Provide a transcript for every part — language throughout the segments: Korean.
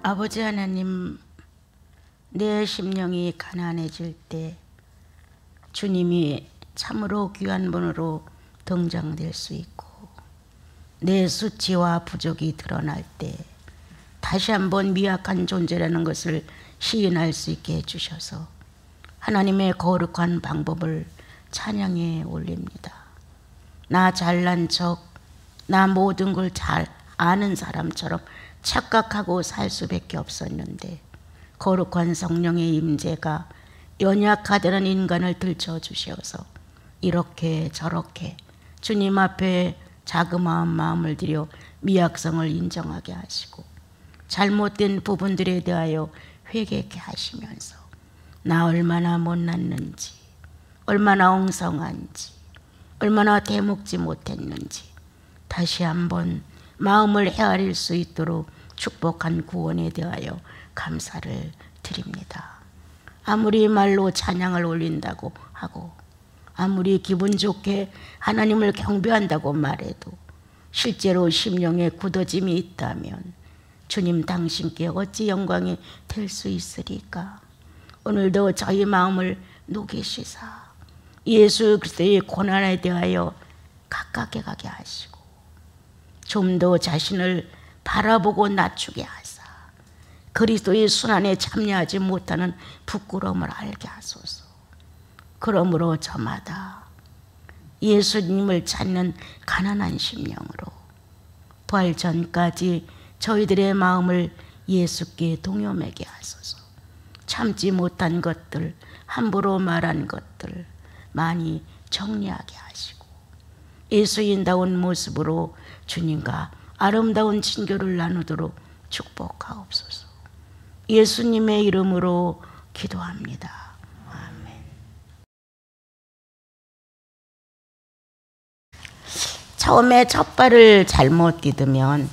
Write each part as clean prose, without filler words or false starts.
아버지 하나님, 내 심령이 가난해질 때 주님이 참으로 귀한 분으로 등장될 수 있고, 내 수치와 부족이 드러날 때 다시 한번 미약한 존재라는 것을 시인할 수 있게 해주셔서 하나님의 거룩한 방법을 찬양해 올립니다. 나 잘난 척, 나 모든 걸 잘 아는 사람처럼 착각하고 살 수밖에 없었는데, 거룩한 성령의 임재가 연약하다는 인간을 들춰주셔서 이렇게 저렇게 주님 앞에 자그마한 마음을 들여 미약성을 인정하게 하시고, 잘못된 부분들에 대하여 회개케 하시면서 나 얼마나 못났는지, 얼마나 엉성한지, 얼마나 대먹지 못했는지 다시 한번 마음을 헤아릴 수 있도록 축복한 구원에 대하여 감사를 드립니다. 아무리 말로 찬양을 올린다고 하고, 아무리 기분 좋게 하나님을 경배한다고 말해도 실제로 심령에 굳어짐이 있다면 주님 당신께 어찌 영광이 될 수 있으리까? 오늘도 저희 마음을 녹이시사 예수 그리스도의 고난에 대하여 가깝게 가게 하시고, 좀 더 자신을 바라보고 낮추게 하사 그리스도의 순환에 참여하지 못하는 부끄러움을 알게 하소서. 그러므로 저마다 예수님을 찾는 가난한 심령으로 부활 전까지 저희들의 마음을 예수께 동요매게 하소서. 참지 못한 것들, 함부로 말한 것들 많이 정리하게 하시고, 예수인다운 모습으로 주님과 아름다운 친교를 나누도록 축복하옵소서. 예수님의 이름으로 기도합니다. 아멘. 처음에 첫 발을 잘못 디디면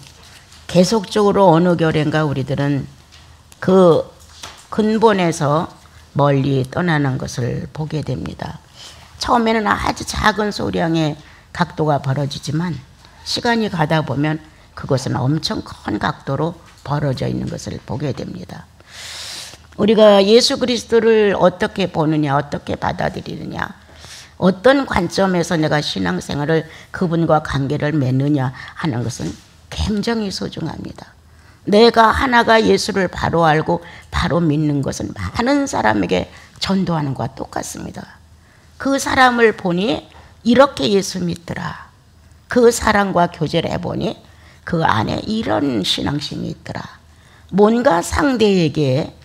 계속적으로 어느 결인가 우리들은 그 근본에서 멀리 떠나는 것을 보게 됩니다. 처음에는 아주 작은 소량의 각도가 벌어지지만 시간이 가다 보면 그것은 엄청 큰 각도로 벌어져 있는 것을 보게 됩니다. 우리가 예수 그리스도를 어떻게 보느냐, 어떻게 받아들이느냐, 어떤 관점에서 내가 신앙생활을 그분과 관계를 맺느냐 하는 것은 굉장히 소중합니다. 내가 하나가 예수를 바로 알고 바로 믿는 것은 많은 사람에게 전도하는 것과 똑같습니다. 그 사람을 보니 이렇게 예수 믿더라. 그 사람과 교제를 해보니 그 안에 이런 신앙심이 있더라. 뭔가 상대에게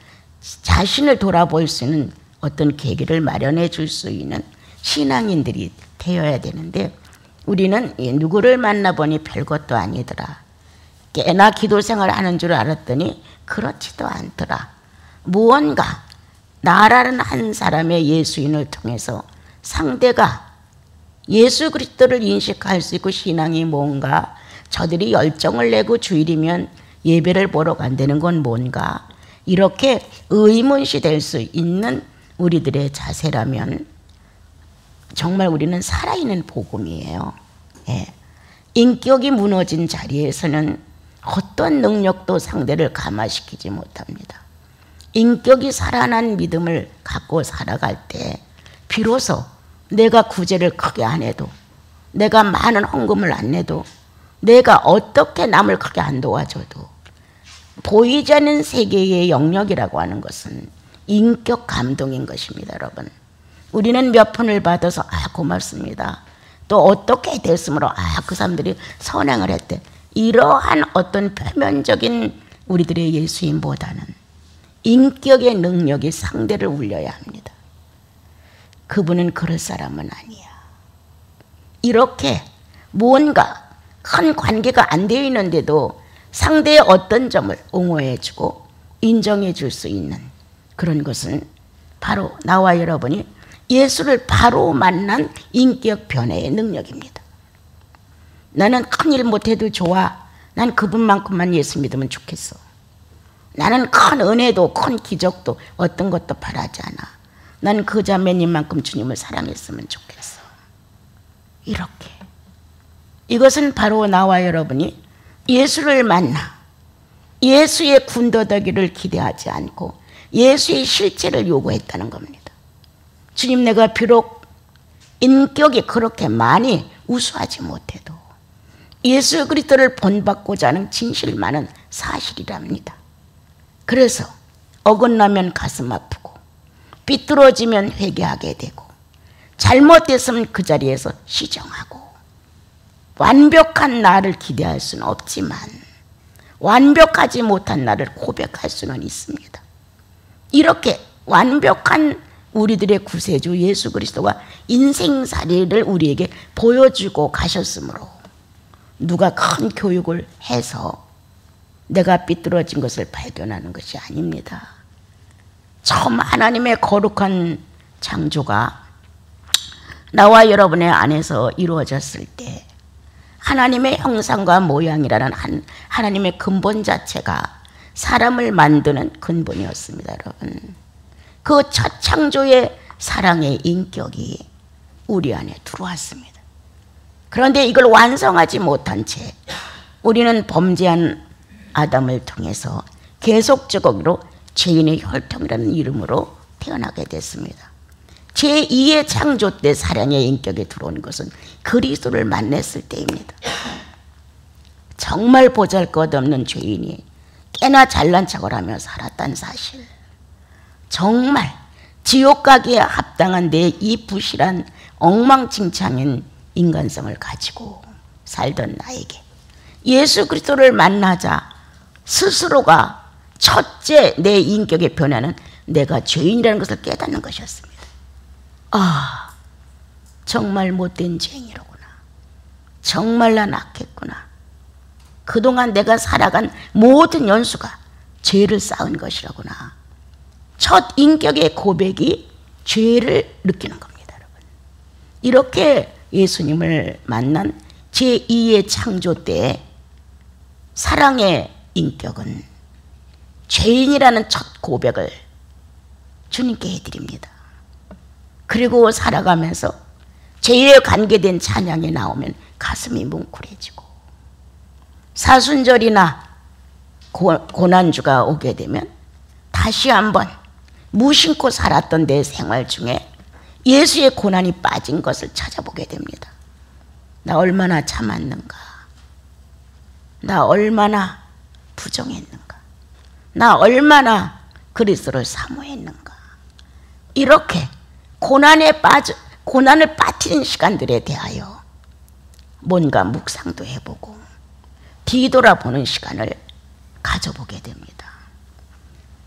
자신을 돌아볼 수 있는 어떤 계기를 마련해 줄 수 있는 신앙인들이 되어야 되는데, 우리는 누구를 만나보니 별것도 아니더라. 꽤나 기도생활을 하는 줄 알았더니 그렇지도 않더라. 무언가 나라는 한 사람의 예수인을 통해서 상대가 예수 그리스도를 인식할 수 있고, 신앙이 뭔가, 저들이 열정을 내고 주일이면 예배를 보러 간다는 건 뭔가, 이렇게 의문시 될 수 있는 우리들의 자세라면 정말 우리는 살아있는 복음이에요. 예. 인격이 무너진 자리에서는 어떤 능력도 상대를 감화시키지 못합니다. 인격이 살아난 믿음을 갖고 살아갈 때 비로소 내가 구제를 크게 안 해도, 내가 많은 헌금을 안 내도, 내가 어떻게 남을 크게 안 도와줘도 보이지 않는 세계의 영역이라고 하는 것은 인격 감동인 것입니다. 여러분, 우리는 몇 푼을 받아서 고맙습니다, 또 어떻게 됐으므로 그 사람들이 선행을 했대, 이러한 어떤 표면적인 우리들의 예수님보다는 인격의 능력이 상대를 울려야 합니다. 그분은 그럴 사람은 아니야. 이렇게 뭔가 큰 관계가 안 되어 있는데도 상대의 어떤 점을 옹호해 주고 인정해 줄 수 있는 그런 것은 바로 나와 여러분이 예수를 바로 만난 인격 변화의 능력입니다. 나는 큰일 못해도 좋아. 난 그분만큼만 예수 믿으면 좋겠어. 나는 큰 은혜도 큰 기적도 어떤 것도 바라지 않아. 난 그 자매님만큼 주님을 사랑했으면 좋겠어. 이렇게. 이것은 바로 나와 여러분이 예수를 만나 예수의 군더더기를 기대하지 않고 예수의 실체를 요구했다는 겁니다. 주님, 내가 비록 인격이 그렇게 많이 우수하지 못해도 예수 그리스도를 본받고자 하는 진실만은 사실이랍니다. 그래서 어긋나면 가슴 아프고 삐뚤어지면 회개하게 되고 잘못됐으면 그 자리에서 시정하고 완벽한 나를 기대할 수는 없지만 완벽하지 못한 나를 고백할 수는 있습니다. 이렇게 완벽한 우리들의 구세주 예수 그리스도가 인생살이를 우리에게 보여주고 가셨으므로 누가 큰 교육을 해서 내가 삐뚤어진 것을 발견하는 것이 아닙니다. 처음 하나님의 거룩한 창조가 나와 여러분의 안에서 이루어졌을 때 하나님의 형상과 모양이라는 하나님의 근본 자체가 사람을 만드는 근본이었습니다. 여러분, 그 첫 창조의 사랑의 인격이 우리 안에 들어왔습니다. 그런데 이걸 완성하지 못한 채 우리는 범죄한 아담을 통해서 계속적으로 죄인의 혈통이라는 이름으로 태어나게 됐습니다. 제2의 창조 때 사랑의 인격에 들어온 것은 그리스도를 만났을 때입니다. 정말 보잘것없는 죄인이 꽤나 잘난 척을 하며 살았다는 사실, 정말 지옥 가기에 합당한 내 이 부실한 엉망진창인 인간성을 가지고 살던 나에게 예수 그리스도를 만나자 스스로가 첫째 내 인격의 변화는 내가 죄인이라는 것을 깨닫는 것이었습니다. 아, 정말 못된 죄인이로구나. 정말 난 악했구나. 그동안 내가 살아간 모든 연수가 죄를 쌓은 것이라구나. 첫 인격의 고백이 죄를 느끼는 겁니다, 여러분. 이렇게 예수님을 만난 제2의 창조 때의 사랑의 인격은 죄인이라는 첫 고백을 주님께 해드립니다. 그리고 살아가면서 죄에 관계된 찬양이 나오면 가슴이 뭉클해지고 사순절이나 고난주가 오게 되면 다시 한번 무심코 살았던 내 생활 중에 예수의 고난이 빠진 것을 찾아보게 됩니다. 나 얼마나 참았는가? 나 얼마나 부정했는가? 나 얼마나 그리스도를 사모했는가? 이렇게 고난을 빠뜨린 시간들에 대하여 뭔가 묵상도 해보고 뒤돌아보는 시간을 가져보게 됩니다.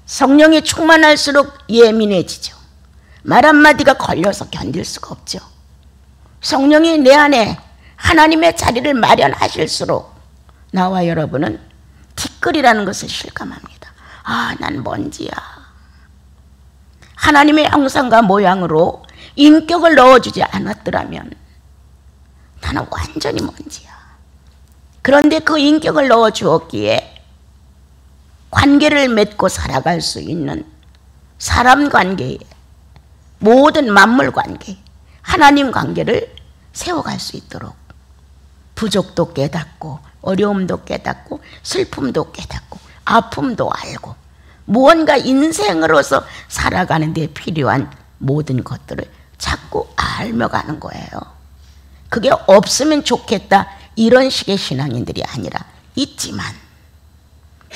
성령이 충만할수록 예민해지죠. 말 한마디가 걸려서 견딜 수가 없죠. 성령이 내 안에 하나님의 자리를 마련하실수록 나와 여러분은 티끌이라는 것을 실감합니다. 아, 난 먼지야. 하나님의 형상과 모양으로 인격을 넣어주지 않았더라면 나는 완전히 먼지야. 그런데 그 인격을 넣어주었기에 관계를 맺고 살아갈 수 있는 사람 관계에 모든 만물 관계, 하나님 관계를 세워갈 수 있도록 부족도 깨닫고 어려움도 깨닫고 슬픔도 깨닫고 아픔도 알고 무언가 인생으로서 살아가는 데 필요한 모든 것들을 자꾸 알며 가는 거예요. 그게 없으면 좋겠다 이런 식의 신앙인들이 아니라 있지만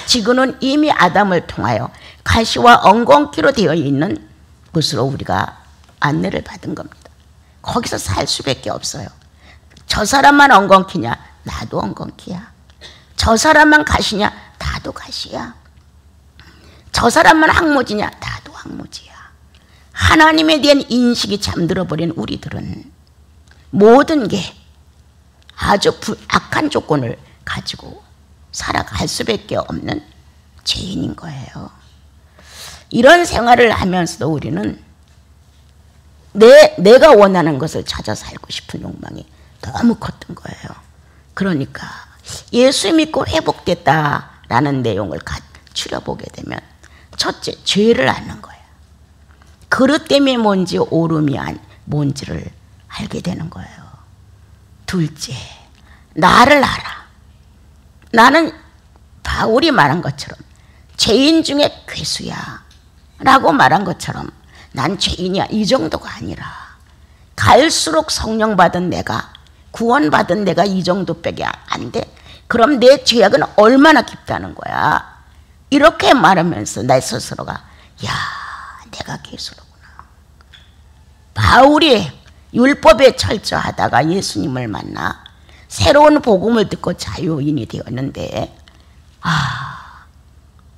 지금은 이미 아담을 통하여 가시와 엉겅퀴로 되어 있는 곳으로 우리가 안내를 받은 겁니다. 거기서 살 수밖에 없어요. 저 사람만 엉겅퀴냐? 나도 엉겅퀴야. 저 사람만 가시냐? 나도 가시야. 저 사람만 항무지냐? 나도 항무지야. 하나님에 대한 인식이 잠들어버린 우리들은 모든 게 아주 악한 조건을 가지고 살아갈 수밖에 없는 죄인인 거예요. 이런 생활을 하면서도 우리는 내가 원하는 것을 찾아 살고 싶은 욕망이 너무 컸던 거예요. 그러니까 예수 믿고 회복됐다라는 내용을 추려보게 되면 첫째, 죄를 아는 거예요. 그릇 때문에 뭔지 오름이 뭔지를 알게 되는 거예요. 둘째, 나를 알아. 나는 바울이 말한 것처럼 죄인 중에 괴수야 라고 말한 것처럼 난 죄인이야 이 정도가 아니라 갈수록 성령 받은 내가 구원받은 내가 이 정도밖에 안 돼. 그럼 내 죄악은 얼마나 깊다는 거야. 이렇게 말하면서 내 스스로가 야 내가 괴수로구나. 바울이 율법에 철저하다가 예수님을 만나 새로운 복음을 듣고 자유인이 되었는데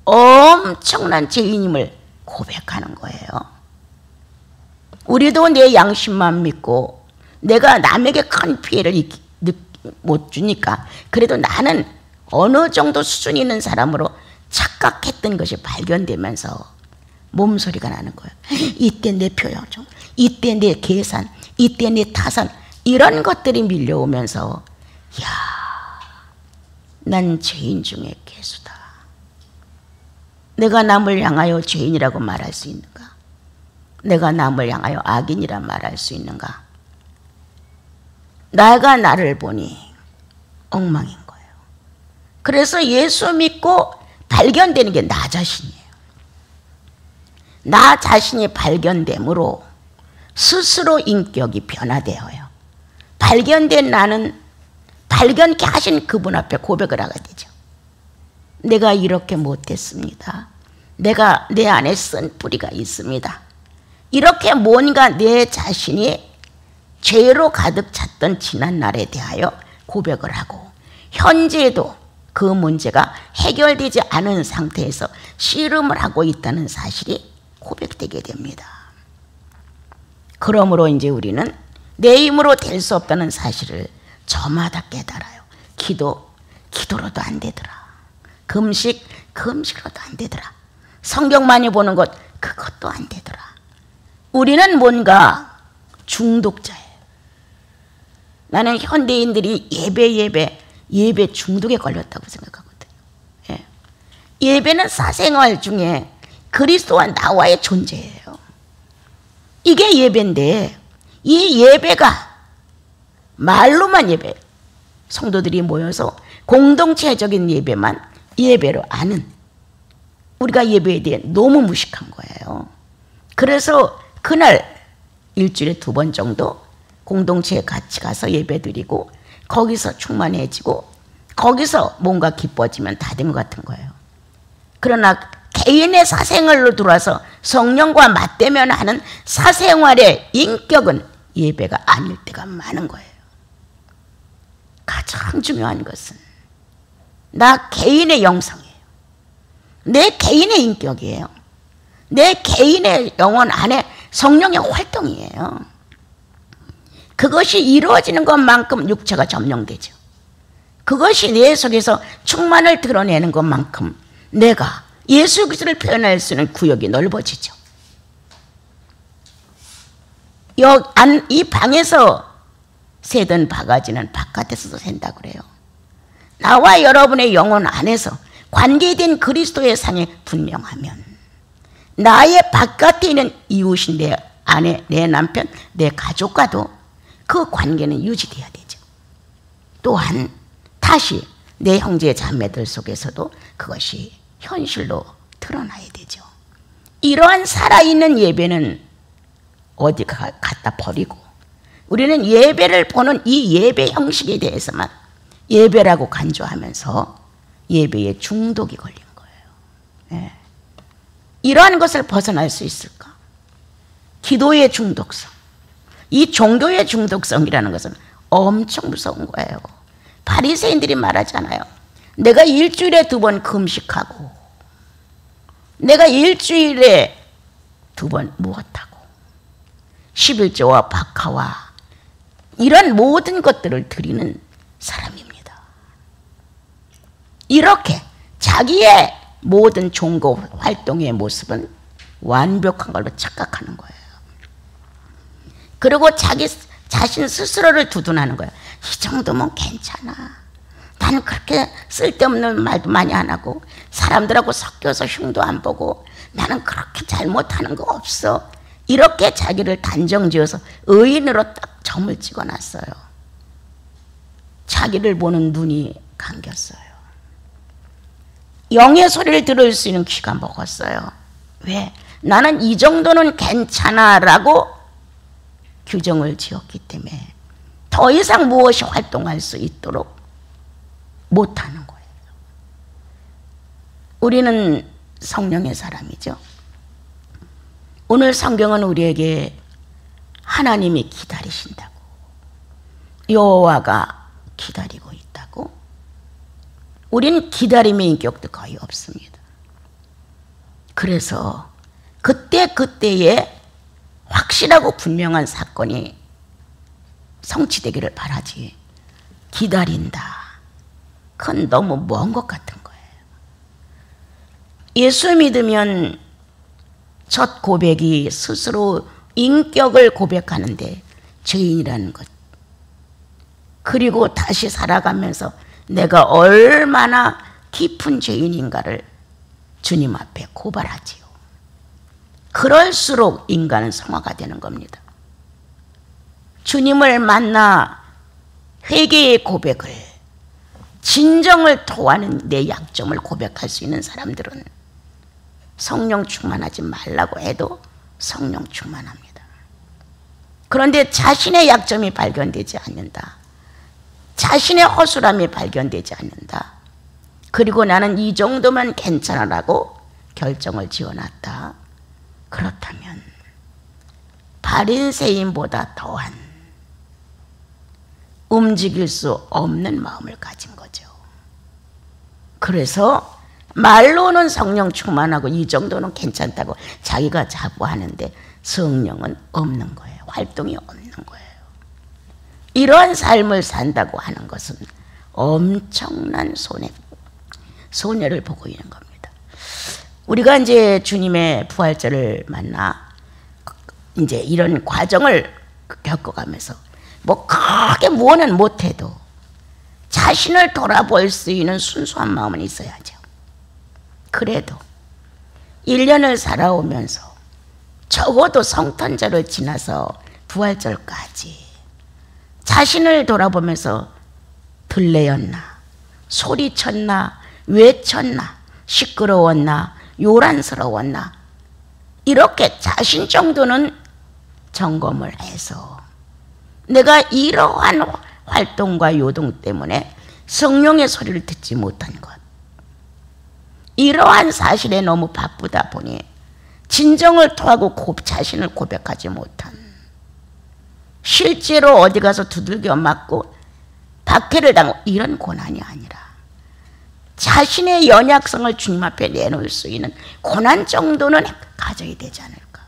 엄청난 죄인임을 고백하는 거예요. 우리도 내 양심만 믿고 내가 남에게 큰 피해를 못 주니까 그래도 나는 어느 정도 수준 있는 사람으로 착각했던 것이 발견되면서 몸소리가 나는 거예요. 이때 내 표현종, 이때 내 계산, 이때 내 타산 이런 것들이 밀려오면서 야, 난 죄인 중에 괴수다. 내가 남을 향하여 죄인이라고 말할 수 있는가? 내가 남을 향하여 악인이라 말할 수 있는가? 내가 나를 보니 엉망인 거예요. 그래서 예수 믿고 발견되는 게 나 자신이에요. 나 자신이 발견됨으로 스스로 인격이 변화되어요. 발견된 나는 발견케 하신 그분 앞에 고백을 하게 되죠. 내가 이렇게 못했습니다. 내가 내 안에 쓴 뿌리가 있습니다. 이렇게 뭔가 내 자신이 죄로 가득 찼던 지난 날에 대하여 고백을 하고 현재에도 그 문제가 해결되지 않은 상태에서 씨름을 하고 있다는 사실이 고백되게 됩니다. 그러므로 이제 우리는 내 힘으로 될 수 없다는 사실을 저마다 깨달아요. 기도로도 안 되더라. 금식으로도 안 되더라. 성경 많이 보는 것 그것도 안 되더라. 우리는 뭔가 중독자예요. 나는 현대인들이 예배 중독에 걸렸다고 생각하거든요. 예. 예배는 사생활 중에 그리스도와 나와의 존재예요. 이게 예배인데 이 예배가 말로만 예배, 성도들이 모여서 공동체적인 예배만 예배로 아는 우리가 예배에 대해 너무 무식한 거예요. 그래서 그날 일주일에 2번 정도 공동체에 같이 가서 예배 드리고 거기서 충만해지고 거기서 뭔가 기뻐지면 다 된 것 같은 거예요. 그러나 개인의 사생활로 들어와서 성령과 맞대면 하는 사생활의 인격은 예배가 아닐 때가 많은 거예요. 가장 중요한 것은 나 개인의 영성이에요. 내 개인의 인격이에요. 내 개인의 영혼 안에 성령의 활동이에요. 그것이 이루어지는 것만큼 육체가 점령되죠. 그것이 내 속에서 충만을 드러내는 것만큼 내가 예수 그리스도를 표현할 수 있는 구역이 넓어지죠. 이 방에서 새던 바가지는 바깥에서도 샌다 그래요. 나와 여러분의 영혼 안에서 관계된 그리스도의 상이 분명하면 나의 바깥에 있는 이웃인 내 아내, 내 남편, 내 가족과도 그 관계는 유지돼야 되죠. 또한 다시 내 형제 자매들 속에서도 그것이 현실로 드러나야 되죠. 이러한 살아있는 예배는 어디 갖다 버리고 우리는 예배를 보는 이 예배 형식에 대해서만 예배라고 간주하면서 예배에 중독이 걸린 거예요. 네. 이러한 것을 벗어날 수 있을까? 기도의 중독성, 이 종교의 중독성이라는 것은 엄청 무서운 거예요. 바리새인들이 말하잖아요. 내가 일주일에 2번 금식하고 내가 일주일에 2번 무엇하고 11조와 박하와 이런 모든 것들을 드리는 사람입니다. 이렇게 자기의 모든 종교 활동의 모습은 완벽한 걸로 착각하는 거예요. 그리고 자기 자신 스스로를 두둔하는 거예요. 이 정도면 괜찮아. 나는 그렇게 쓸데없는 말도 많이 안 하고 사람들하고 섞여서 흉도 안 보고 나는 그렇게 잘못하는 거 없어. 이렇게 자기를 단정지어서 의인으로 딱 점을 찍어놨어요. 자기를 보는 눈이 감겼어요. 영의 소리를 들을 수 있는 귀가 먹었어요. 왜? 나는 이 정도는 괜찮아 라고 규정을 지었기 때문에 더 이상 무엇이 활동할 수 있도록 못하는 거예요. 우리는 성령의 사람이죠. 오늘 성경은 우리에게 하나님이 기다리신다고, 여호와가 기다리고 있다고. 우린 기다림의 인격도 거의 없습니다. 그래서 그때그때에 확실하고 분명한 사건이 성취되기를 바라지, 기다린다, 그건 너무 먼 것 같은 거예요. 예수 믿으면 첫 고백이 스스로 인격을 고백하는데 죄인이라는 것, 그리고 다시 살아가면서 내가 얼마나 깊은 죄인인가를 주님 앞에 고발하지요. 그럴수록 인간은 성화가 되는 겁니다. 주님을 만나 회개의 고백을, 진정을 토하는 내 약점을 고백할 수 있는 사람들은 성령 충만하지 말라고 해도 성령 충만합니다. 그런데 자신의 약점이 발견되지 않는다, 자신의 허술함이 발견되지 않는다, 그리고 나는 이 정도면 괜찮아라고 결정을 지어놨다, 그렇다면 바리새인보다 더한 움직일 수 없는 마음을 가진 거죠. 그래서 말로는 성령 충만하고 이 정도는 괜찮다고 자기가 자부하는데 성령은 없는 거예요. 활동이 없는 거예요. 이러한 삶을 산다고 하는 것은 엄청난 손해를 보고 있는 겁니다. 우리가 이제 주님의 부활절을 만나 이제 이런 과정을 겪어가면서 뭐 크게 무언은 못해도 자신을 돌아볼 수 있는 순수한 마음은 있어야죠. 그래도 1년을 살아오면서 적어도 성탄절을 지나서 부활절까지 자신을 돌아보면서 들레였나, 소리쳤나, 외쳤나, 시끄러웠나, 요란스러웠나, 이렇게 자신 정도는 점검을 해서 내가 이러한 활동과 요동 때문에 성령의 소리를 듣지 못한 것, 이러한 사실에 너무 바쁘다 보니 진정을 토하고 자신을 고백하지 못한, 실제로 어디 가서 두들겨 맞고 박해를 당하고 이런 고난이 아니라 자신의 연약성을 주님 앞에 내놓을 수 있는 고난 정도는 가져야 되지 않을까.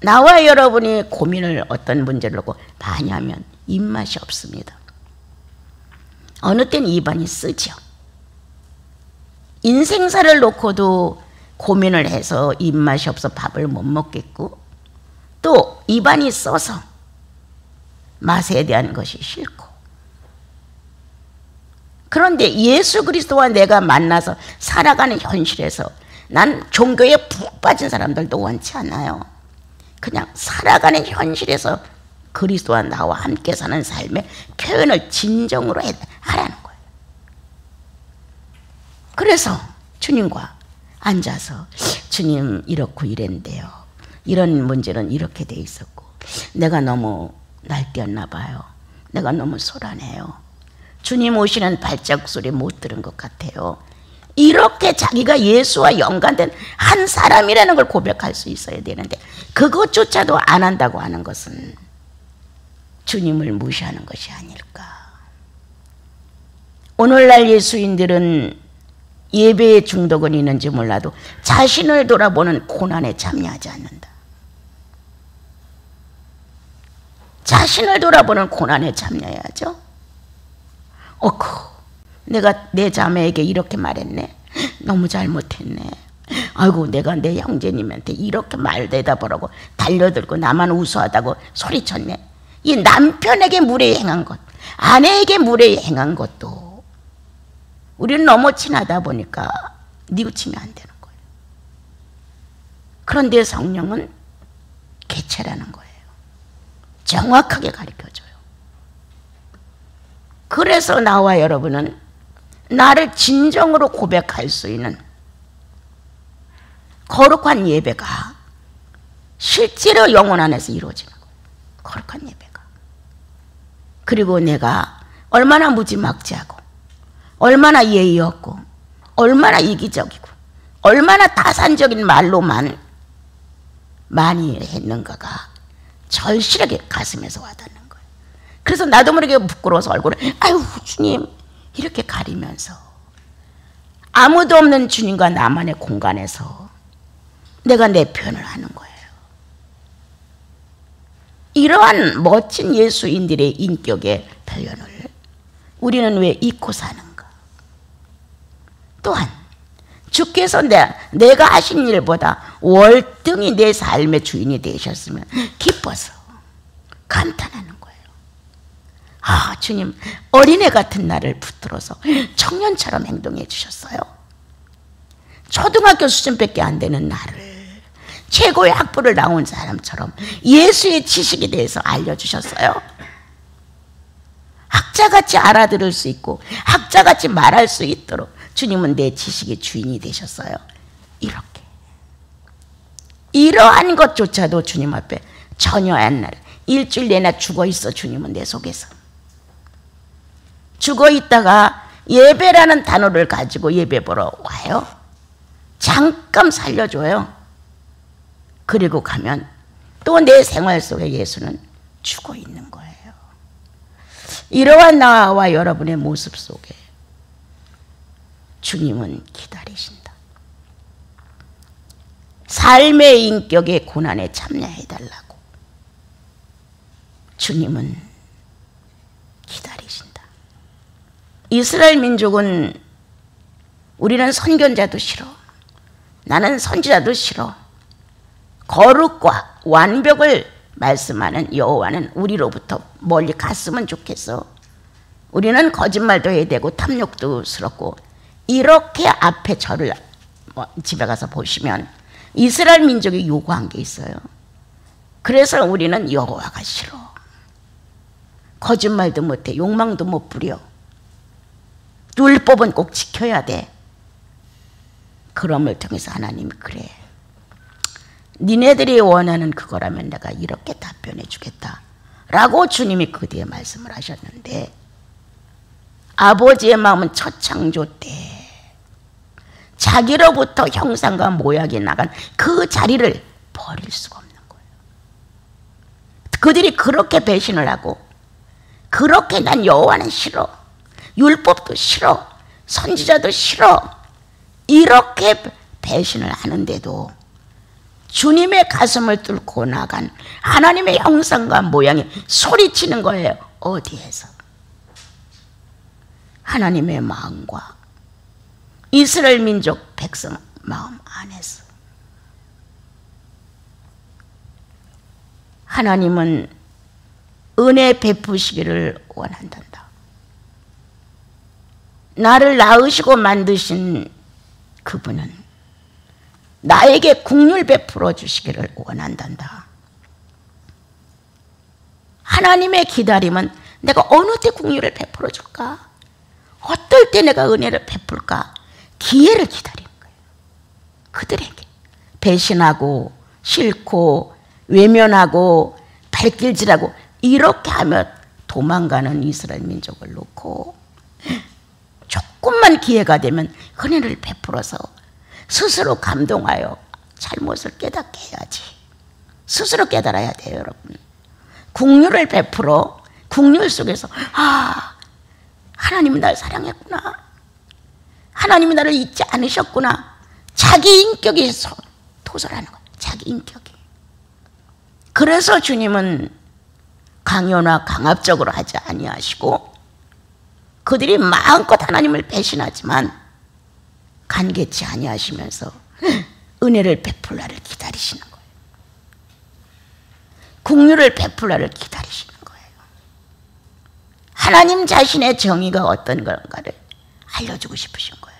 나와 여러분이 고민을 어떤 문제를 놓고 많이 하면 입맛이 없습니다. 어느 때는 입안이 쓰죠. 인생사를 놓고도 고민을 해서 입맛이 없어 밥을 못 먹겠고, 또 입안이 써서 맛에 대한 것이 싫고. 그런데 예수 그리스도와 내가 만나서 살아가는 현실에서 난 종교에 푹 빠진 사람들도 원치 않아요. 그냥 살아가는 현실에서 그리스도와 나와 함께 사는 삶의 표현을 진정으로 하라는 거예요. 그래서 주님과 앉아서 주님 이렇고 이랬는데요, 이런 문제는 이렇게 돼 있었고 내가 너무 날뛰었나 봐요. 내가 너무 소란해요. 주님 오시는 발자국 소리 못 들은 것 같아요. 이렇게 자기가 예수와 연관된 한 사람이라는 걸 고백할 수 있어야 되는데 그것조차도 안 한다고 하는 것은 주님을 무시하는 것이 아닐까. 오늘날 예수인들은 예배에 중독은 있는지 몰라도 자신을 돌아보는 고난에 참여하지 않는다. 자신을 돌아보는 고난에 참여해야죠. 어쿠, 내가 내 자매에게 이렇게 말했네. 너무 잘못했네. 아이고, 내가 내 형제님한테 이렇게 말대다 보라고 달려들고 나만 우수하다고 소리쳤네. 이 남편에게 무례히 행한 것, 아내에게 무례히 행한 것도 우리는 너무 친하다 보니까 뉘우치면 안 되는 거예요. 그런데 성령은 개체라는 거예요. 정확하게 가르쳐줘요. 그래서 나와 여러분은 나를 진정으로 고백할 수 있는 거룩한 예배가 실제로 영혼 안에서 이루어지는 거예요. 거룩한 예배가. 그리고 내가 얼마나 무지막지하고 얼마나 예의 없고 얼마나 이기적이고 얼마나 타산적인 말로만 많이 했는가가 절실하게 가슴에서 와닿는 거예요. 그래서 나도 모르게 부끄러워서 얼굴을 아유 주님 이렇게 가리면서 아무도 없는 주님과 나만의 공간에서 내가 내 표현을 하는 거예요. 이러한 멋진 예수인들의 인격의 표현을 우리는 왜 잊고 사는가? 또한 주께서 내가 하신 일보다 월등히 내 삶의 주인이 되셨으면 기뻐서 감탄하는 거예요. 아 주님 어린애 같은 나를 붙들어서 청년처럼 행동해 주셨어요. 초등학교 수준밖에 안 되는 나를 최고의 학부를 나온 사람처럼 예수의 지식에 대해서 알려주셨어요. 학자같이 알아들을 수 있고 학자같이 말할 수 있도록 주님은 내 지식의 주인이 되셨어요. 이렇게 이러한 것조차도 주님 앞에 전혀 안 날 일주일 내내 죽어있어. 주님은 내 속에서 죽어있다가 예배라는 단어를 가지고 예배 보러 와요. 잠깐 살려줘요. 그리고 가면 또 내 생활 속에 예수는 죽어있는 거예요. 이러한 나와 여러분의 모습 속에 주님은 기다리신다. 삶의 인격의 고난에 참여해달라고 주님은 기다리신다. 이스라엘 민족은 우리는 선견자도 싫어. 나는 선지자도 싫어. 거룩과 완벽을 말씀하는 여호와는 우리로부터 멀리 갔으면 좋겠어. 우리는 거짓말도 해야 되고 탐욕도 스럽고 이렇게 앞에 저를 집에 가서 보시면 이스라엘 민족이 요구한 게 있어요. 그래서 우리는 여호와가 싫어. 거짓말도 못해. 욕망도 못 부려. 율법은 꼭 지켜야 돼. 그럼을 통해서 하나님이 그래. 니네들이 원하는 그거라면 내가 이렇게 답변해 주겠다 라고 주님이 그 뒤에 말씀을 하셨는데 아버지의 마음은 첫 창조 때 자기로부터 형상과 모양이 나간 그 자리를 버릴 수가 없는 거예요. 그들이 그렇게 배신을 하고 그렇게 난 여호와는 싫어. 율법도 싫어. 선지자도 싫어. 이렇게 배신을 하는데도 주님의 가슴을 뚫고 나간 하나님의 형상과 모양이 소리치는 거예요. 어디에서? 하나님의 마음과 이스라엘 민족 백성 마음 안에서. 하나님은 은혜 베푸시기를 원한단다. 나를 낳으시고 만드신 그분은 나에게 긍휼 베풀어 주시기를 원한단다. 하나님의 기다림은 내가 어느 때 긍휼을 베풀어 줄까? 어떨 때 내가 은혜를 베풀까? 기회를 기다리는 거예요. 그들에게 배신하고 싫고 외면하고 발길질하고 이렇게 하며 도망가는 이스라엘 민족을 놓고 조금만 기회가 되면 은혜를 베풀어서 스스로 감동하여 잘못을 깨닫게 해야지. 스스로 깨달아야 돼요, 여러분. 긍휼을 베풀어 긍휼 속에서 아, 하나님이 날 사랑했구나. 하나님이 나를 잊지 않으셨구나. 자기 인격이 도설하는 거예요. 자기 인격이. 그래서 주님은 강요나 강압적으로 하지 아니하시고 그들이 마음껏 하나님을 배신하지만 간계치 아니하시면서 은혜를 베풀라를 기다리시는 거예요. 긍휼을 베풀라를 기다리시는 거예요. 하나님 자신의 정의가 어떤 건가를 알려주고 싶으신 거예요.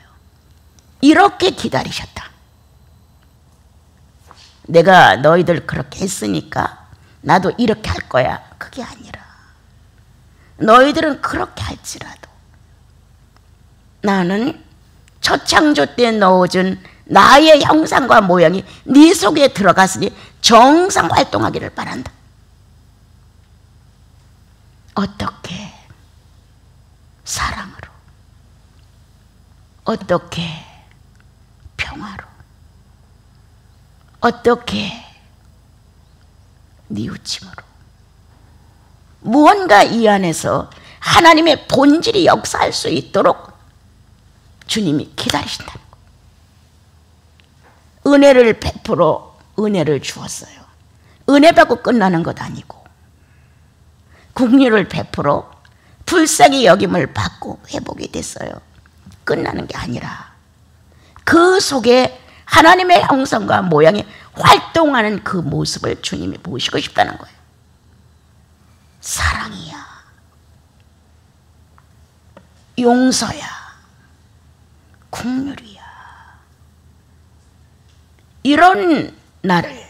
이렇게 기다리셨다. 내가 너희들 그렇게 했으니까 나도 이렇게 할 거야. 그게 아니라 너희들은 그렇게 할지라도 나는 초창조 때 넣어준 나의 형상과 모양이 네 속에 들어갔으니 정상 활동하기를 바란다. 어떻게? 사랑으로. 어떻게? 평화로. 어떻게? 뉘우침으로. 무언가 이 안에서 하나님의 본질이 역사할 수 있도록 주님이 기다리신다는 거예요. 은혜를 베풀어 은혜를 주었어요. 은혜 받고 끝나는 것 아니고, 긍휼을 베풀어 불쌍히 여김을 받고 회복이 됐어요. 끝나는 게 아니라 그 속에 하나님의 형상과 모양이 활동하는 그 모습을 주님이 보시고 싶다는 거예요. 사랑이야, 용서야, 긍휼이야. 이런 나를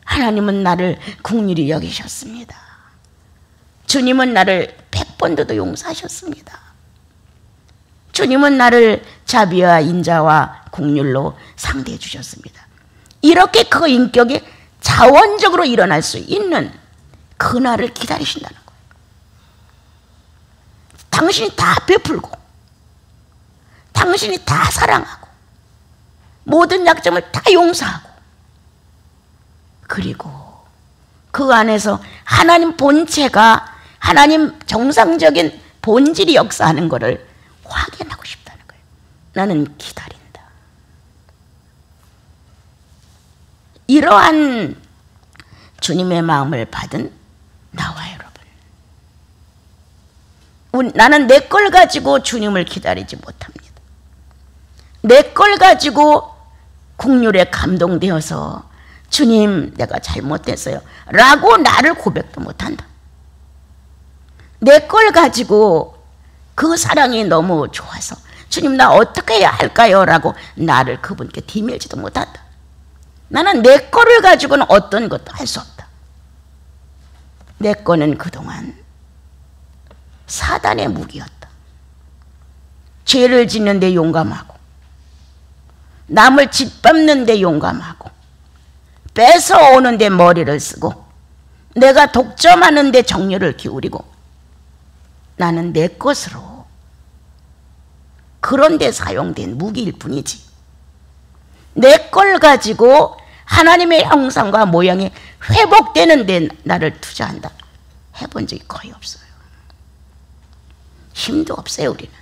하나님은 나를 긍휼히 여기셨습니다. 주님은 나를 100번도 용서하셨습니다. 주님은 나를 자비와 인자와 긍휼로 상대해 주셨습니다. 이렇게 그 인격이 자원적으로 일어날 수 있는 그날을 기다리신다는 거예요. 당신이 다 베풀고, 당신이 다 사랑하고, 모든 약점을 다 용서하고, 그리고 그 안에서 하나님 본체가, 하나님 정상적인 본질이 역사하는 것을 확인하고 싶다는 거예요. 나는 기다린다. 이러한 주님의 마음을 받은 나와 여러분, 나는 내 걸 가지고 주님을 기다리지 못합니다. 내 걸 가지고 긍휼에 감동되어서 주님 내가 잘못했어요 라고 나를 고백도 못한다. 내 걸 가지고 그 사랑이 너무 좋아서 주님 나 어떻게 해야 할까요? 라고 나를 그분께 디밀지도 못한다. 나는 내 거를 가지고는 어떤 것도 할 수 없다. 내 거는 그동안 사단의 무기였다. 죄를 짓는 데 용감하고, 남을 짓밟는 데 용감하고, 뺏어오는 데 머리를 쓰고, 내가 독점하는 데 정열을 기울이고, 나는 내 것으로 그런 데 사용된 무기일 뿐이지, 내 걸 가지고 하나님의 형상과 모양이 회복되는 데 나를 투자한다 해본 적이 거의 없어요. 힘도 없어요. 우리는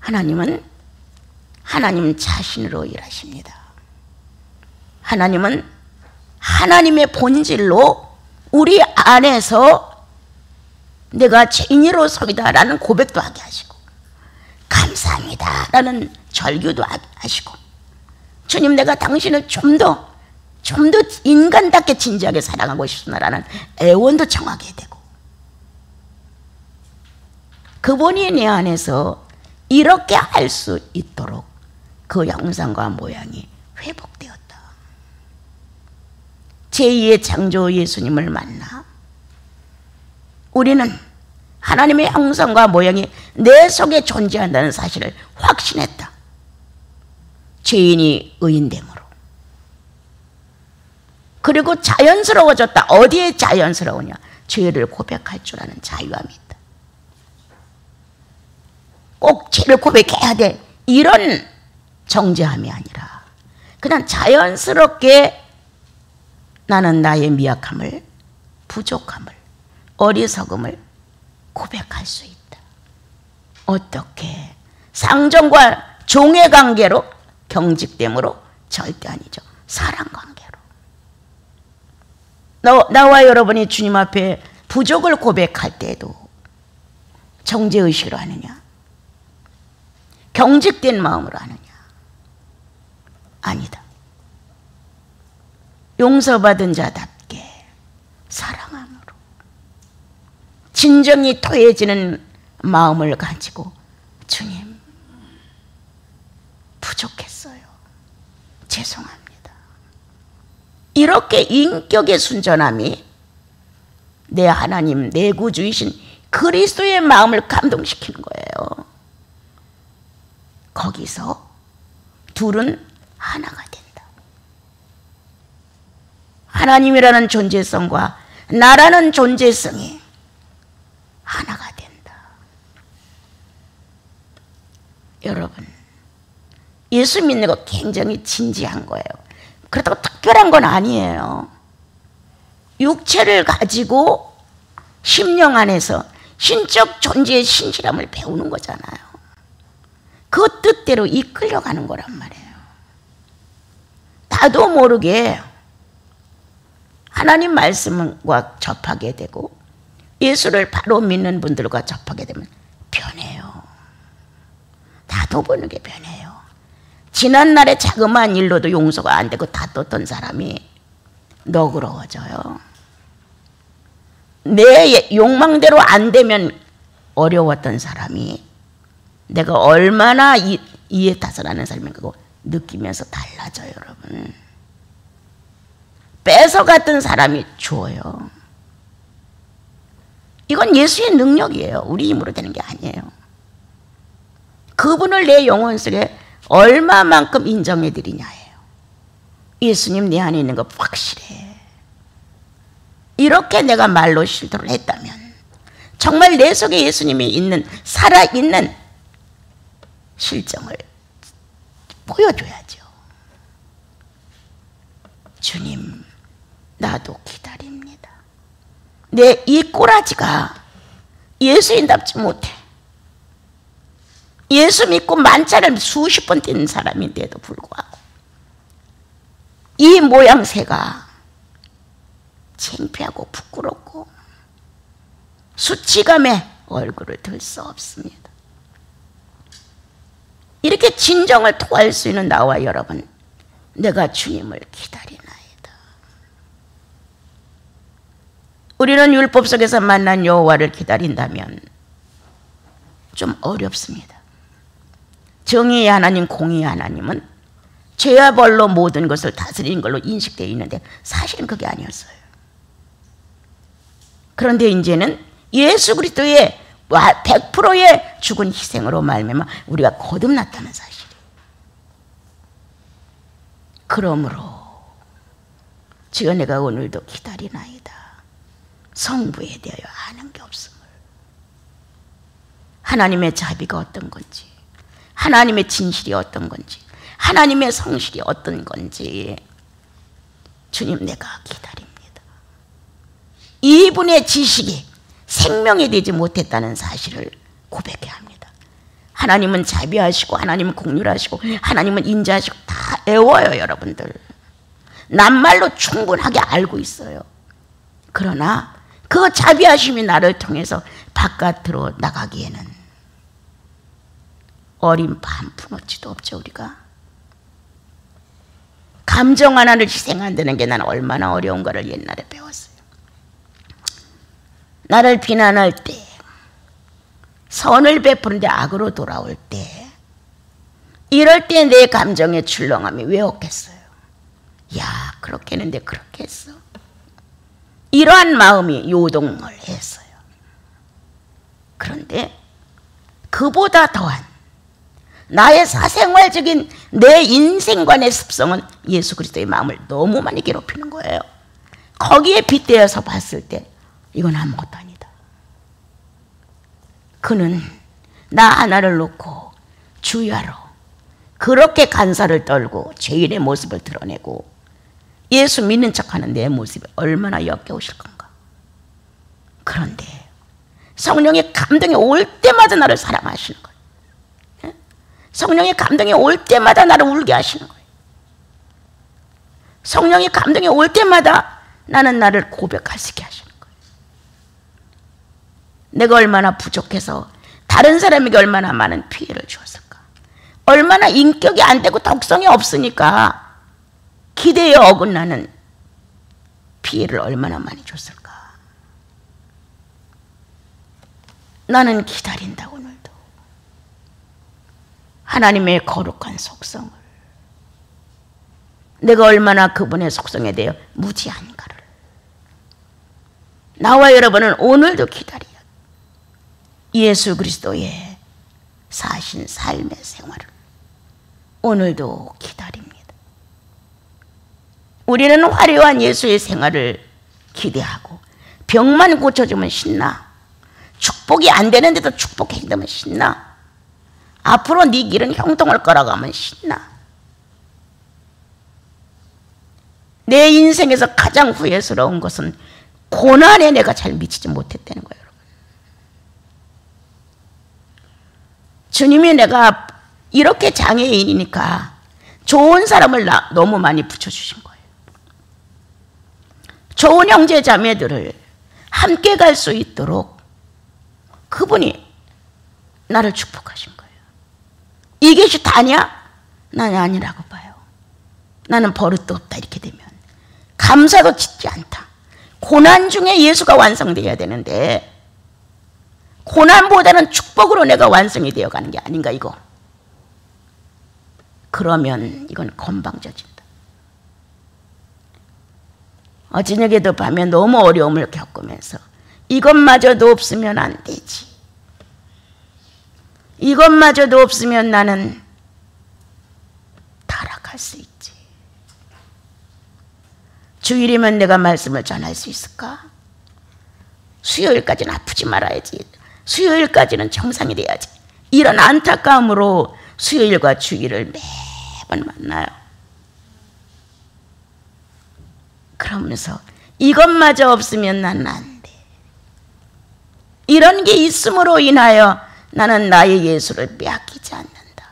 하나님은 하나님 자신으로 일하십니다. 하나님은 하나님의 본질로 우리 안에서 내가 죄인으로서이다 라는 고백도 하게 하시고, 감사합니다 라는 절규도 하시고, 주님 내가 당신을 좀 더 인간답게 진지하게 사랑하고 싶습니다라는 애원도 청하게 되고, 그분이 내 안에서 이렇게 할 수 있도록 그 형상과 모양이 회복되었다. 제2의 창조 예수님을 만나 우리는 하나님의 형상과 모양이 내 속에 존재한다는 사실을 확신했다. 죄인이 의인됨으로. 그리고 자연스러워졌다. 어디에 자연스러우냐? 죄를 고백할 줄 아는 자유함이 있다. 꼭 죄를 고백해야 돼 이런 정죄함이 아니라 그냥 자연스럽게 나는 나의 미약함을, 부족함을, 어리석음을 고백할 수 있다. 어떻게? 상종과 종의 관계로, 경직됨으로? 절대 아니죠. 사랑 관계로. 나와 여러분이 주님 앞에 부족을 고백할 때에도 정죄의식으로 하느냐? 경직된 마음으로 하느냐? 아니다. 용서받은 자답게 사랑함으로, 진정이 토해지는 마음을 가지고 주님 부족했어요. 죄송합니다. 이렇게 인격의 순전함이 내 하나님, 내 구주이신 그리스도의 마음을 감동시키는 거예요. 거기서 둘은 하나가 된다. 하나님이라는 존재성과 나라는 존재성이 하나가 된다. 여러분, 예수 믿는 거 굉장히 진지한 거예요. 그렇다고 특별한 건 아니에요. 육체를 가지고 심령 안에서 신적 존재의 신실함을 배우는 거잖아요. 그 뜻대로 이끌려가는 거란 말이에요. 나도 모르게 하나님 말씀과 접하게 되고 예수를 바로 믿는 분들과 접하게 되면 변해요. 나도 모르게 변해요. 지난날의 자그마한 일로도 용서가 안 되고 다퉜던 사람이 너그러워져요. 내 욕망대로 안 되면 어려웠던 사람이 내가 얼마나 이해 타산하는 삶인가 느끼면서 달라져요. 여러분, 뺏어갔던 사람이 주어요. 이건 예수의 능력이에요. 우리 힘으로 되는 게 아니에요. 그분을 내 영혼 속에 얼마만큼 인정해 드리냐예요. 예수님 내 안에 있는 거 확실해. 이렇게 내가 말로 실토를 했다면 정말 내 속에 예수님이 있는, 살아있는 실정을 보여줘야죠. 주님, 나도 기다립니다. 내 이 꼬라지가 예수인답지 못해. 예수 믿고 만찬을 수십 번 뛴 사람인데도 불구하고 이 모양새가 창피하고 부끄럽고 수치감에 얼굴을 들 수 없습니다. 이렇게 진정을 토할 수 있는 나와 여러분, 내가 주님을 기다리나이다. 우리는 율법 속에서 만난 여호와를 기다린다면 좀 어렵습니다. 정의의 하나님, 공의의 하나님은 죄와 벌로 모든 것을 다스리는 걸로 인식되어 있는데 사실은 그게 아니었어요. 그런데 이제는 예수 그리스도의 100%의 죽은 희생으로 말미암아 우리가 거듭났다는 사실이에요. 그러므로 주여, 내가 오늘도 기다리나이다. 성부에 대하여 아는 게 없음을, 하나님의 자비가 어떤 건지, 하나님의 진실이 어떤 건지, 하나님의 성실이 어떤 건지 주님, 내가 기다립니다. 이분의 지식이 생명이 되지 못했다는 사실을 고백해야 합니다. 하나님은 자비하시고 하나님은 긍휼하시고 하나님은 인자하시고 다 애워요. 여러분들, 낱말로 충분하게 알고 있어요. 그러나 그 자비하심이 나를 통해서 바깥으로 나가기에는 어린 반푼어치도 없죠. 우리가 감정 하나를 희생한다는 게 난 얼마나 어려운가를 옛날에 배웠어요. 나를 비난할 때, 선을 베푸는데 악으로 돌아올 때, 이럴 때 내 감정의 출렁함이 왜 없겠어요? 야, 그렇게 했는데 그렇게 했어. 이러한 마음이 요동을 했어요. 그런데 그보다 더한 나의 사생활적인 내 인생관의 습성은 예수 그리스도의 마음을 너무 많이 괴롭히는 거예요. 거기에 빗대어서 봤을 때 이건 아무것도 아니다. 그는 나 하나를 놓고 주야로 그렇게 간사를 떨고 죄인의 모습을 드러내고 예수 믿는 척하는 내 모습이 얼마나 역겨우실 건가. 그런데 성령의 감동이 올 때마다 나를 사랑하시는 거예요. 성령의 감동이 올 때마다 나를 울게 하시는 거예요. 성령의 감동이 올 때마다 나는 나를 고백할 수 있게 하시는 거예요. 내가 얼마나 부족해서 다른 사람에게 얼마나 많은 피해를 주었을까. 얼마나 인격이 안 되고 독성이 없으니까 기대에 어긋나는 피해를 얼마나 많이 줬을까. 나는 기다린다. 오늘도 하나님의 거룩한 속성을, 내가 얼마나 그분의 속성에 대해 무지한가를. 나와 여러분은 오늘도 기다려야 예수 그리스도의 사신 삶의 생활을 오늘도 기다립니다. 우리는 화려한 예수의 생활을 기대하고 병만 고쳐주면 신나. 축복이 안 되는데도 축복해주면 신나. 앞으로 네 길은 형통할 거라고 하면 신나. 내 인생에서 가장 후회스러운 것은 고난에 내가 잘 미치지 못했다는 거예요. 여러분. 주님이 내가 이렇게 장애인이니까 좋은 사람을 너무 많이 붙여주신 거예요. 좋은 형제 자매들을 함께 갈 수 있도록 그분이 나를 축복하신 거예요. 이것이 다냐? 난 아니라고 봐요. 나는 버릇도 없다 이렇게 되면. 감사도 짓지 않다. 고난 중에 예수가 완성되어야 되는데 고난보다는 축복으로 내가 완성이 되어가는 게 아닌가 이거. 그러면 이건 건방져진다. 저녁에도 밤에 너무 어려움을 겪으면서 이것마저도 없으면 안 되지. 이것마저도 없으면 나는 타락할 수 있지. 주일이면 내가 말씀을 전할 수 있을까? 수요일까지는 아프지 말아야지. 수요일까지는 정상이 돼야지. 이런 안타까움으로 수요일과 주일을 매번 만나요. 그러면서 이것마저 없으면 나는 안 돼. 이런 게 있음으로 인하여 나는 나의 예수를 빼앗기지 않는다.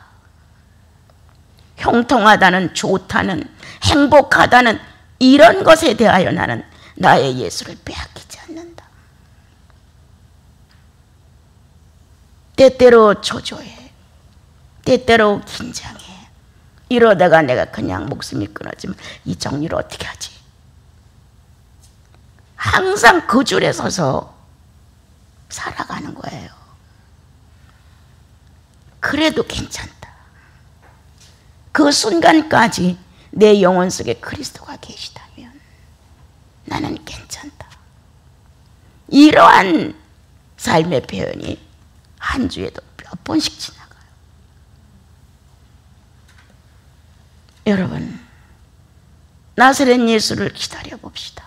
형통하다는, 좋다는, 행복하다는 이런 것에 대하여 나는 나의 예수를 빼앗기지 않는다. 때때로 초조해. 때때로 긴장해. 이러다가 내가 그냥 목숨이 끊어지면 이 정리를 어떻게 하지? 항상 그 줄에 서서 살아가는 거예요. 그래도 괜찮다. 그 순간까지 내 영혼 속에 그리스도가 계시다면 나는 괜찮다. 이러한 삶의 표현이 한 주에도 몇 번씩 지나가요. 여러분, 나사렛 예수를 기다려봅시다.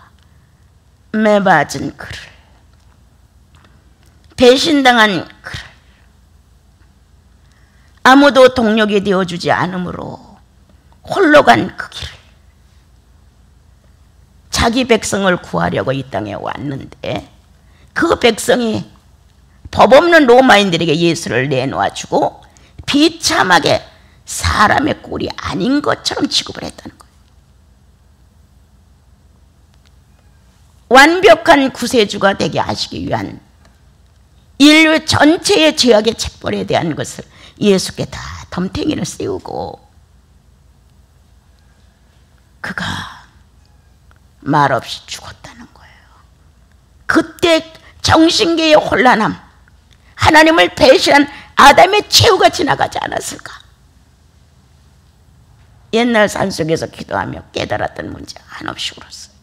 매맞은 그를, 배신당한 그를, 아무도 동력이 되어주지 않으므로 홀로 간 그 길을, 자기 백성을 구하려고 이 땅에 왔는데 그 백성이 법 없는 로마인들에게 예수를 내놓아주고 비참하게 사람의 꼴이 아닌 것처럼 취급을 했다는 거예요. 완벽한 구세주가 되게 하시기 위한 인류 전체의 죄악의 책벌에 대한 것을 예수께 다 덤탱이를 씌우고 그가 말없이 죽었다는 거예요. 그때 정신계의 혼란함, 하나님을 배신한 아담의 최후가 지나가지 않았을까? 옛날 산속에서 기도하며 깨달았던 문제 한없이 울었어요.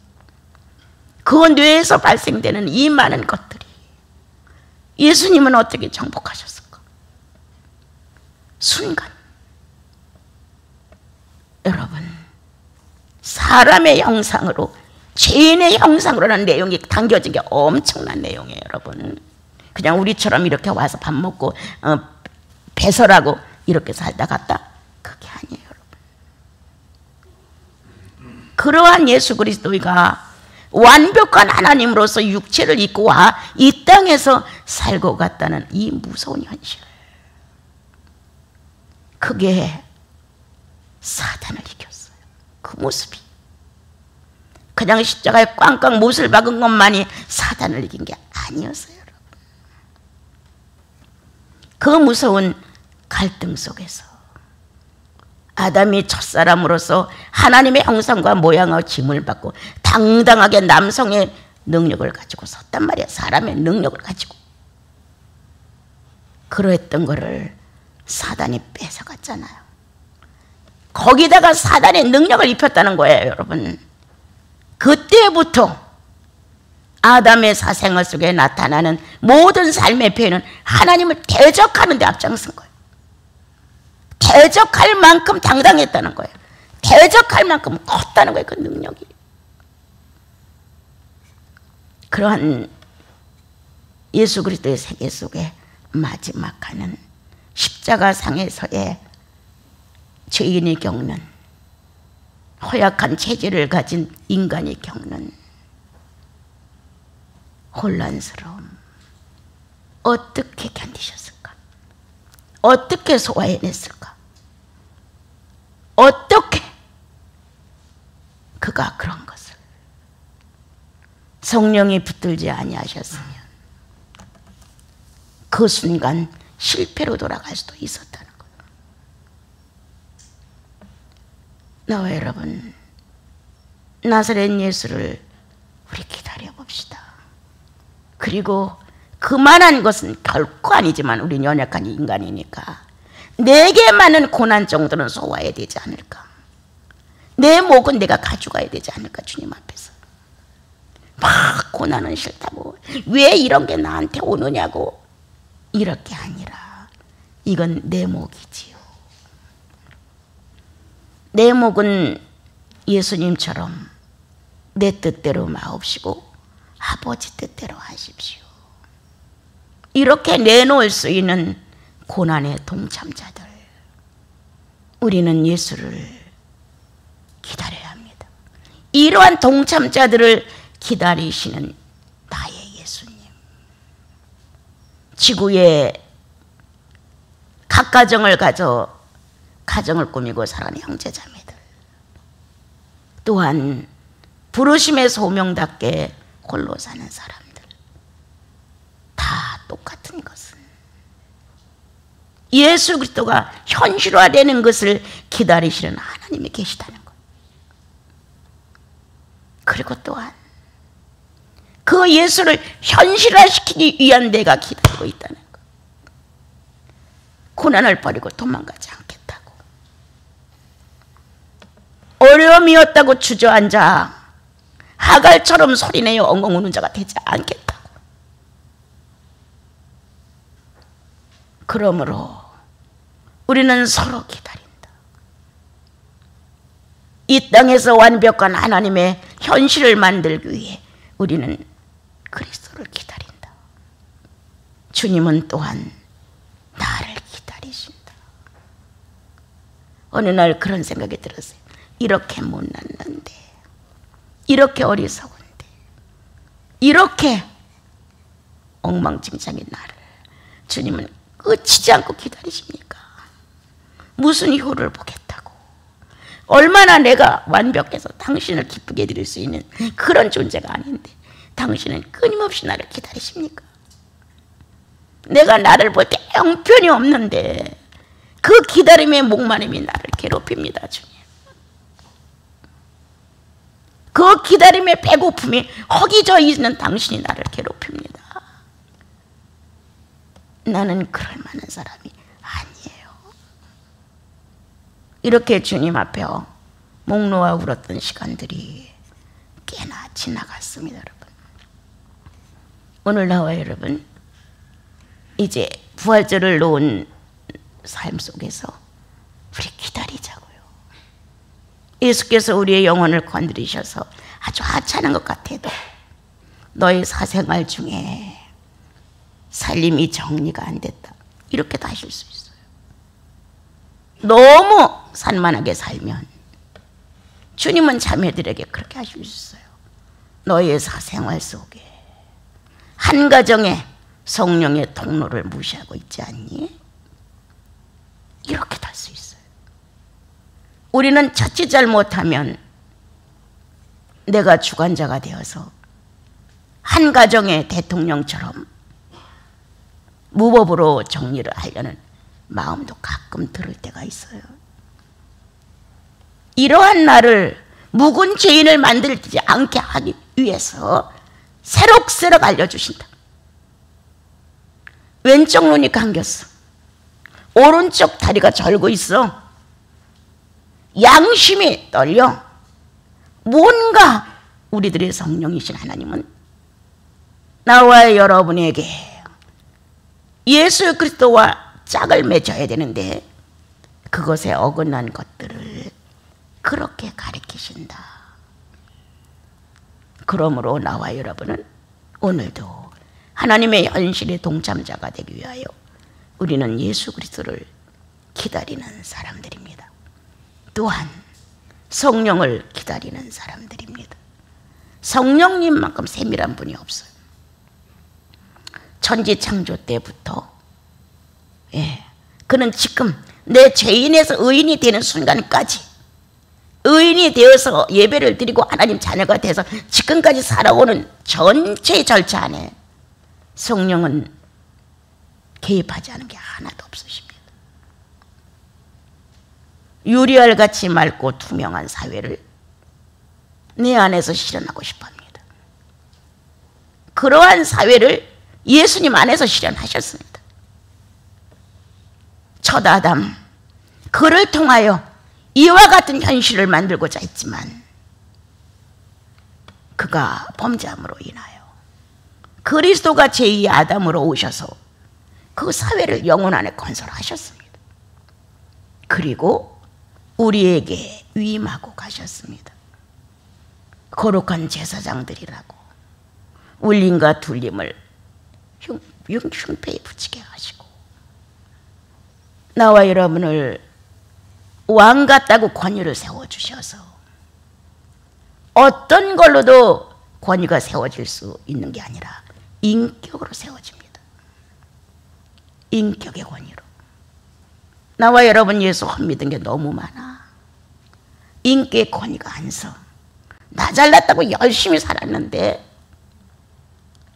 그 뇌에서 발생되는 이 많은 것들이 예수님은 어떻게 정복하셨을까? 순간. 여러분, 사람의 형상으로, 죄인의 형상으로라는 내용이 담겨진 게 엄청난 내용이에요. 여러분, 그냥 우리처럼 이렇게 와서 밥 먹고 배설하고 이렇게 살다 갔다? 그게 아니에요. 여러분, 그러한 예수 그리스도가 완벽한 하나님으로서 육체를 입고 와 이 땅에서 살고 갔다는 이 무서운 현실, 그게 사단을 이겼어요. 그 모습이 그냥 십자가에 꽝꽝 못을 박은 것만이 사단을 이긴 게 아니었어요. 여러분, 그 무서운 갈등 속에서 아담이 첫사람으로서 하나님의 형상과 모양의 짐을 받고 당당하게 남성의 능력을 가지고 섰단 말이에요. 사람의 능력을 가지고. 그러했던 거를 사단이 뺏어갔잖아요. 거기다가 사단의 능력을 입혔다는 거예요. 여러분, 그때부터 아담의 사생활 속에 나타나는 모든 삶의 표현은 하나님을 대적하는 데 앞장선 거예요. 대적할 만큼 당당했다는 거예요. 대적할 만큼 컸다는 거예요. 그 능력이. 그러한 예수 그리스도의 세계 속에 마지막 하는 십자가 상에서의 죄인이 겪는, 허약한 체질을 가진 인간이 겪는 혼란스러움, 어떻게 견디셨을까? 어떻게 소화해냈을까? 어떻게 그가 그런 것을 성령이 붙들지 아니하셨으면 그 순간 실패로 돌아갈 수도 있었다는 거예요. 나와 여러분, 나사렛 예수를 우리 기다려봅시다. 그리고 그만한 것은 결코 아니지만 우린 연약한 인간이니까 내게 많은 고난 정도는 소화해야 되지 않을까. 내 목은 내가 가져가야 되지 않을까. 주님 앞에서 막 고난은 싫다고, 왜 이런 게 나한테 오느냐고, 이렇게 아니라 이건 내 목이지요. 내 목은 예수님처럼 내 뜻대로 마옵시고 아버지 뜻대로 하십시오. 이렇게 내놓을 수 있는 고난의 동참자들, 우리는 예수를 기다려야 합니다. 이러한 동참자들을 기다리시는 나의 예수님, 지구에 각 가정을 가져 가정을 꾸미고 살아가는 형제자매들, 또한 부르심의 소명답게 홀로 사는 사람들, 다 똑같은 것은 예수 그리스도가 현실화되는 것을 기다리시는 하나님이 계시다는 것. 그리고 또한 그 예수를 현실화시키기 위한 내가 기다리고 있다는 것. 고난을 버리고 도망가지 않겠다고, 어려움이었다고 주저앉아 하갈처럼 소리내어 엉엉 우는 자가 되지 않겠다고. 그러므로 우리는 서로 기다린다. 이 땅에서 완벽한 하나님의 현실을 만들기 위해 우리는 그리스도를 기다린다. 주님은 또한 나를 기다리신다. 어느 날 그런 생각이 들었어요. 이렇게 못났는데, 이렇게 어리석은데, 이렇게 엉망진창인 나를 주님은 끝이지 않고 기다리십니까? 무슨 효를 보겠다고, 얼마나 내가 완벽해서 당신을 기쁘게 해드릴 수 있는 그런 존재가 아닌데 당신은 끊임없이 나를 기다리십니까? 내가 나를 볼 때 형편이 없는데 그 기다림의 목마름이 나를 괴롭힙니다. 주님, 그 기다림의 배고픔이 허기져 있는 당신이 나를 괴롭힙니다. 나는 그럴 만한 사람이 아니에요. 이렇게 주님 앞에 목 놓아 울었던 시간들이 꽤나 지나갔습니다. 여러분, 오늘 나와 여러분, 이제 부활절을 놓은 삶 속에서 우리 기다리자고요. 예수께서 우리의 영혼을 건드리셔서 아주 하찮은 것 같아도 너의 사생활 중에 살림이 정리가 안 됐다, 이렇게도 하실 수 있어요. 너무 산만하게 살면 주님은 자매들에게 그렇게 하실 수 있어요. 너의 사생활 속에 한 가정에 성령의 통로를 무시하고 있지 않니? 이렇게도 할 수 있어요. 우리는 자칫 잘못하면 내가 주관자가 되어서 한 가정의 대통령처럼 무법으로 정리를 하려는 마음도 가끔 들을 때가 있어요. 이러한 나를 묵은 죄인을 만들지 않게 하기 위해서 새록새록 알려주신다. 왼쪽 눈이 감겼어, 오른쪽 다리가 절고 있어, 양심이 떨려. 뭔가 우리들의 성령이신 하나님은 나와 여러분에게 예수 그리스도와 짝을 맺어야 되는데 그것에 어긋난 것들을 그렇게 가르치신다. 그러므로 나와 여러분은 오늘도 하나님의 현실의 동참자가 되기 위하여 우리는 예수 그리스도를 기다리는 사람들입니다. 또한 성령을 기다리는 사람들입니다. 성령님만큼 세밀한 분이 없어요. 천지창조 때부터 그는 지금 내 죄인에서 의인이 되는 순간까지, 의인이 되어서 예배를 드리고 하나님 자녀가 돼서 지금까지 살아오는 전체의 절차 안에 성령은 개입하지 않은 게 하나도 없으십니다. 유리알같이 맑고 투명한 사회를 내 안에서 실현하고 싶어 합니다. 그러한 사회를 예수님 안에서 실현하셨습니다. 첫 아담, 그를 통하여 이와 같은 현실을 만들고자 했지만 그가 범죄함으로 인하여 그리스도가 제2 아담으로 오셔서 그 사회를 영혼 안에 건설하셨습니다. 그리고 우리에게 위임하고 가셨습니다. 거룩한 제사장들이라고 울림과 둘림을 흉패에 붙이게 하시고 나와 여러분을 왕 같다고 권위를 세워주셔서 어떤 걸로도 권위가 세워질 수 있는 게 아니라 인격으로 세워집니다. 인격의 권위로. 나와 여러분 예수 헛믿은 게 너무 많아. 인격의 권위가 안 서. 나 잘났다고 열심히 살았는데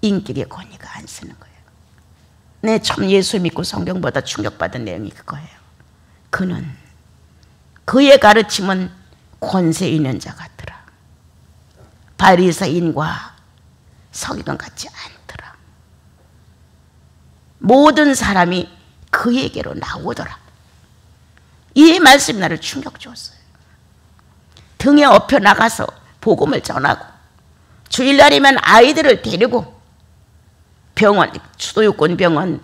인격의 권위가 안 쓰는 거예요. 내 참 예수 믿고 성경보다 충격받은 내용이 그거예요. 그는 그의 가르침은 권세 있는 자 같더라. 바리새인과 서기관 같지 않더라. 모든 사람이 그에게로 나오더라. 이 말씀이 나를 충격 줬어요. 등에 업혀 나가서 복음을 전하고 주일날이면 아이들을 데리고 병원, 수도유권 병원,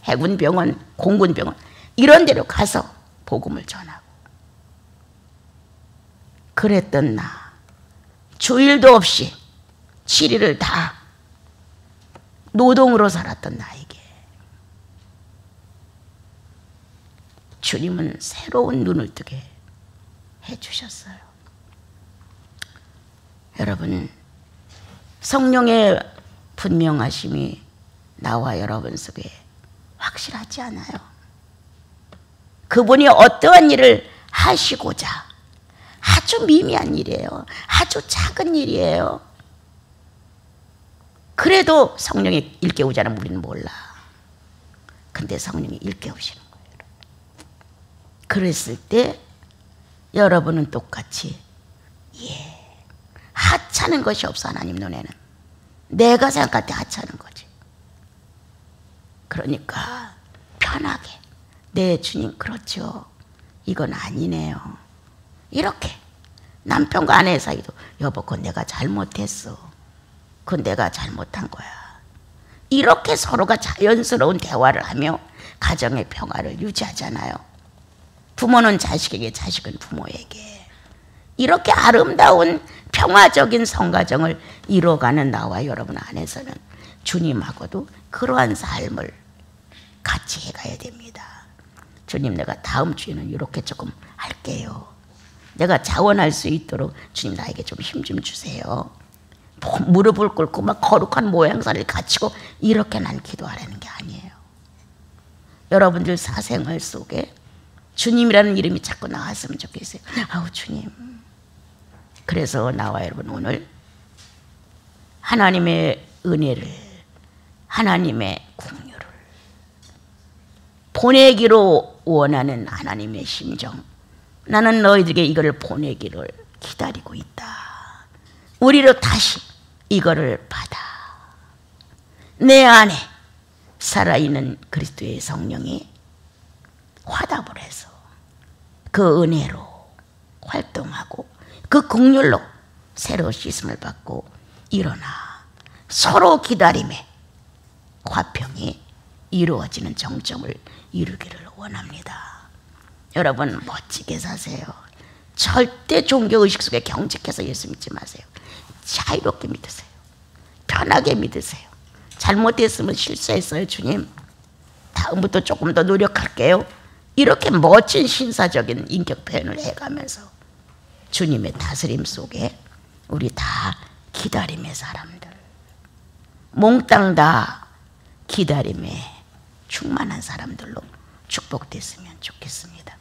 해군 병원, 공군 병원 이런 데로 가서 복음을 전하고 그랬던 나 주일도 없이 7일을 다 노동으로 살았던 나에게 주님은 새로운 눈을 뜨게 해주셨어요. 여러분 성령의 분명하심이 나와 여러분 속에 확실하지 않아요? 그분이 어떠한 일을 하시고자 아주 미미한 일이에요. 아주 작은 일이에요. 그래도 성령이 일깨우지 않으면 우리는 몰라. 근데 성령이 일깨우시는 거예요. 그랬을 때 여러분은 똑같이 하찮은 것이 없어. 하나님 눈에는 내가 생각할 때 하찮은 거지. 그러니까 편하게 네 주님 그렇죠. 이건 아니네요. 이렇게 남편과 아내 사이도 여보 그건 내가 잘못했어. 그건 내가 잘못한 거야. 이렇게 서로가 자연스러운 대화를 하며 가정의 평화를 유지하잖아요. 부모는 자식에게, 자식은 부모에게. 이렇게 아름다운 평화적인 성가정을 이뤄가는 나와 여러분 안에서는 주님하고도 그러한 삶을 같이 해가야 됩니다. 주님 내가 다음 주에는 이렇게 조금 할게요. 내가 자원할 수 있도록 주님 나에게 좀 힘 좀 주세요. 무릎을 꿇고 막 거룩한 모양새를 갖추고 이렇게 난 기도하라는 게 아니에요. 여러분들 사생활 속에 주님이라는 이름이 자꾸 나왔으면 좋겠어요. 아우 주님. 그래서 나와 여러분 오늘 하나님의 은혜를, 하나님의 긍휼을 보내기로 원하는 하나님의 심정, 나는 너희들에게 이거를 보내기를 기다리고 있다. 우리로 다시 이거를 받아. 내 안에 살아있는 그리스도의 성령이 화답을 해서 그 은혜로 활동하고 그 긍휼로 새로 씻음을 받고 일어나 서로 기다림에 화평이 이루어지는 정점을 이루기를 원합니다. 여러분 멋지게 사세요. 절대 종교의식 속에 경직해서 예수 믿지 마세요. 자유롭게 믿으세요. 편하게 믿으세요. 잘못했으면 실수했어요 주님, 다음부터 조금 더 노력할게요. 이렇게 멋진 신사적인 인격 표현을 해가면서 주님의 다스림 속에 우리 다 기다림의 사람들, 몽땅 다 기다림에 충만한 사람들로 축복됐으면 좋겠습니다.